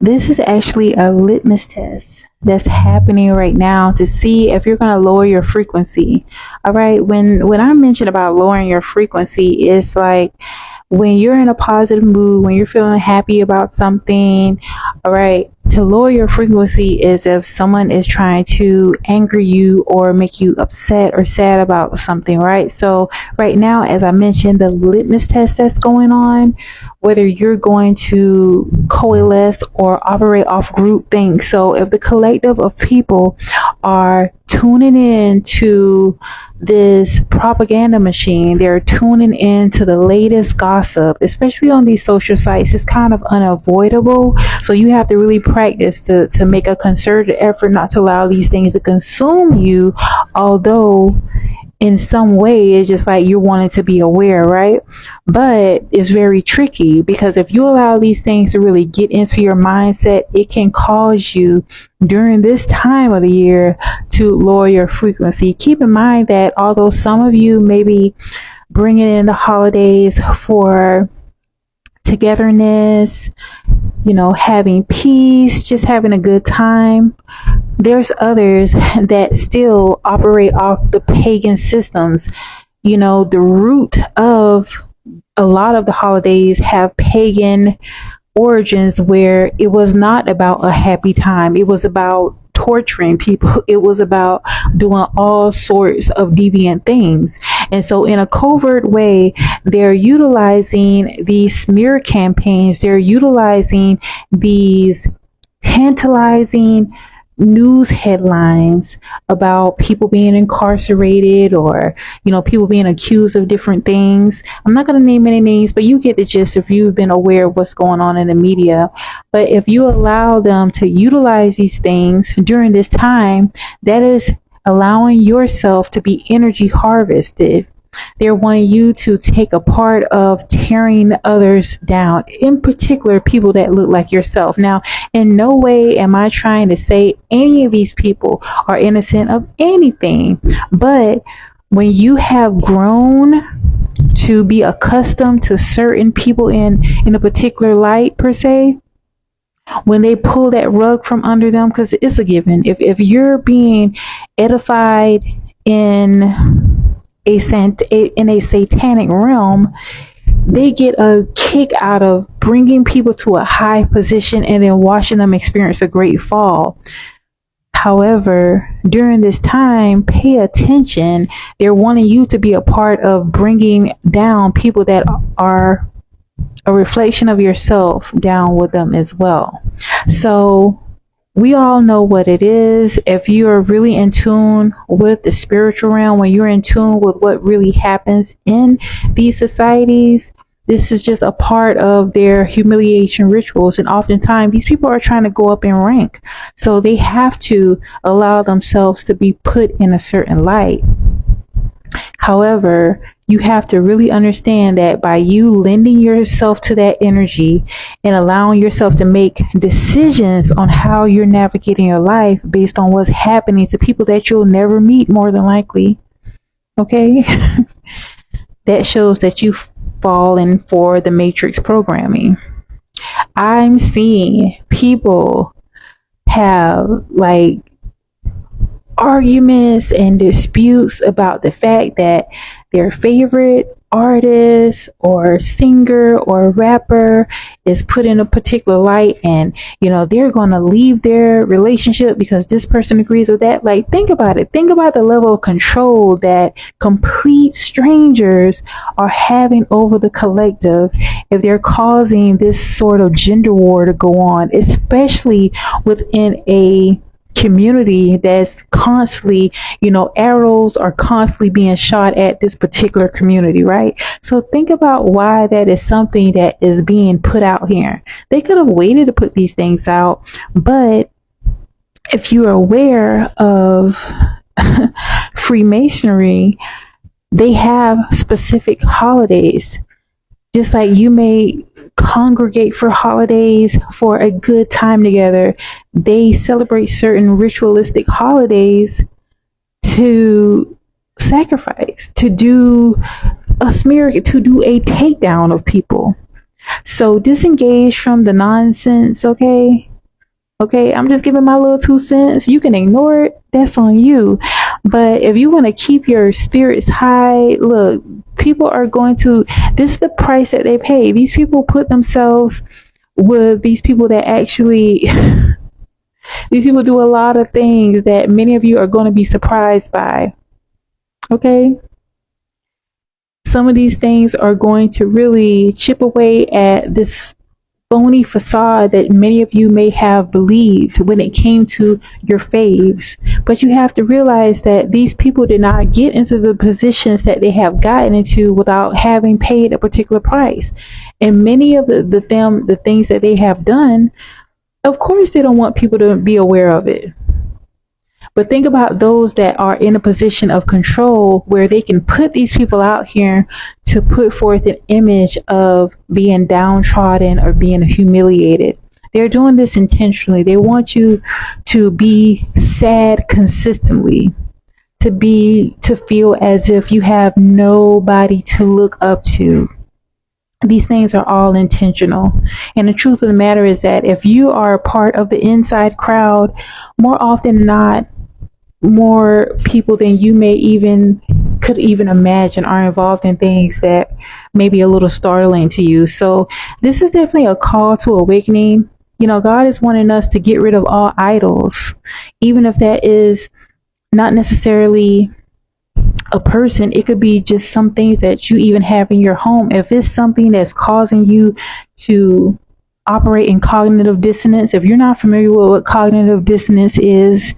This is actually a litmus test that's happening right now to see if you're going to lower your frequency. All right. When I mention about lowering your frequency, it's like when you're in a positive mood, when you're feeling happy about something, all right, to lower your frequency is if someone is trying to anger you or make you upset or sad about something, right? So right now, as I mentioned, the litmus test that's going on, whether you're going to coalesce or operate off group think. So if the collective of people are tuning in to this propaganda machine, they're tuning in to the latest gossip, especially on these social sites, it's kind of unavoidable. So you have to really practice to make a concerted effort not to allow these things to consume you, although in some way it's just like you're wanting to be aware, right? But it's very tricky because if you allow these things to really get into your mindset, it can cause you during this time of the year to lower your frequency. Keep in mind that although some of you may be bringing in the holidays for togetherness, having peace, just having a good time, there's others that still operate off the pagan systems. The root of a lot of the holidays have pagan origins where it was not about a happy time. It was about torturing people. It was about doing all sorts of deviant things. And so in a covert way, they're utilizing these smear campaigns. They're utilizing these tantalizing news headlines about people being incarcerated or people being accused of different things. I'm not going to name any names, but you get the gist if you've been aware of what's going on in the media. But if you allow them to utilize these things during this time, that is allowing yourself to be energy harvested. They're wanting you to take a part of tearing others down, in particular people that look like yourself. Now, in no way am I trying to say any of these people are innocent of anything, but when you have grown to be accustomed to certain people in a particular light per se, when they pull that rug from under them, because it's a given, if you're being edified in a satanic realm, they get a kick out of bringing people to a high position and then watching them experience a great fall. However, during this time, pay attention. They're wanting you to be a part of bringing down people that are a reflection of yourself down with them as well. So we all know what it is. If you are really in tune with the spiritual realm, when you're in tune with what really happens in these societies, this is just a part of their humiliation rituals. And oftentimes these people are trying to go up in rank. So they have to allow themselves to be put in a certain light. However, you have to really understand that by you lending yourself to that energy and allowing yourself to make decisions on how you're navigating your life based on what's happening to people that you'll never meet, more than likely, okay, that shows that you've fallen for the matrix programming. I'm seeing people have arguments and disputes about the fact that their favorite artist or singer or rapper is put in a particular light, and they're going to leave their relationship because this person agrees with that. Think about it. Think about the level of control that complete strangers are having over the collective if they're causing this sort of gender war to go on, especially within a community that's constantly, arrows are constantly being shot at this particular community, right? So think about why that is something that is being put out here. They could have waited to put these things out, but if you're aware of Freemasonry, they have specific holidays. Just like you may congregate for holidays for a good time together, they celebrate certain ritualistic holidays to sacrifice, to do a smear, to do a takedown of people. So disengage from the nonsense, okay? Okay, I'm just giving my little 2 cents. You can ignore it. That's on you. But if you want to keep your spirits high, look, people are going to, this is the price that they pay. These people put themselves with these people that actually, these people do a lot of things that many of you are going to be surprised by. Okay? Some of these things are going to really chip away at this phony facade that many of you may have believed when it came to your faves. But you have to realize that these people did not get into the positions that they have gotten into without having paid a particular price. And many of the things that they have done, of course, they don't want people to be aware of it. But think about those that are in a position of control where they can put these people out here to put forth an image of being downtrodden or being humiliated. They're doing this intentionally. They want you to be sad consistently, to feel as if you have nobody to look up to. These things are all intentional. And the truth of the matter is that if you are a part of the inside crowd, more often than not, more people than you could even imagine are involved in things that may be a little startling to you. So this is definitely a call to awakening. You know, God is wanting us to get rid of all idols, even if that is not necessarily a person. It could be just some things that you even have in your home. If it's something that's causing you to operate in cognitive dissonance, if you're not familiar with what cognitive dissonance is,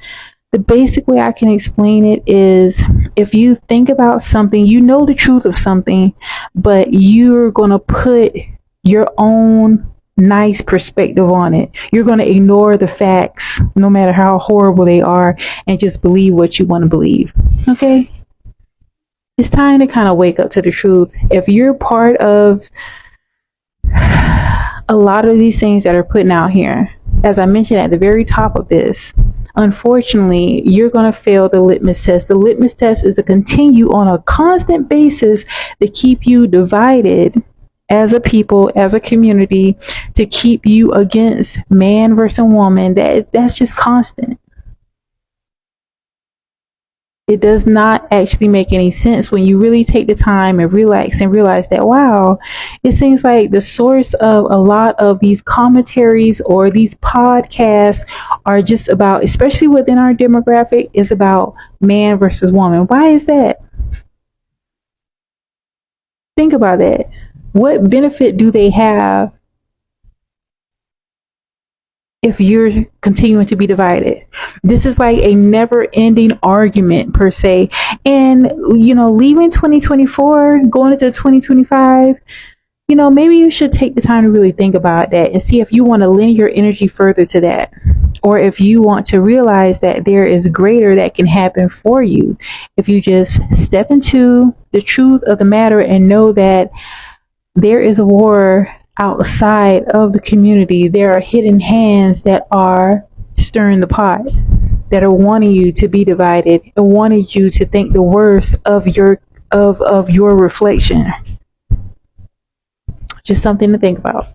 the basic way I can explain it is if you think about something, you know the truth of something, but you're going to put your own nice perspective on it. You're going to ignore the facts, no matter how horrible they are, and just believe what you want to believe. Okay? It's time to kind of wake up to the truth. If you're part of a lot of these things that are putting out here, as I mentioned at the very top of this, unfortunately, you're going to fail the litmus test. The litmus test is to continue on a constant basis to keep you divided as a people, as a community, to keep you against man versus woman. That's just constant. It does not actually make any sense when you really take the time and relax and realize that, wow, it seems like the source of a lot of these commentaries or these podcasts are just about, especially within our demographic, is about man versus woman. Why is that? Think about that. What benefit do they have if you're continuing to be divided? This is like a never ending argument per se. And, you know, leaving 2024, going into 2025, you know, maybe you should take the time to really think about that and see if you want to lend your energy further to that. Or if you want to realize that there is greater that can happen for you. If you just step into the truth of the matter and know that there is a war outside of the community. There are hidden hands that are stirring the pot, that are wanting you to be divided and wanting you to think the worst of your reflection. Just something to think about.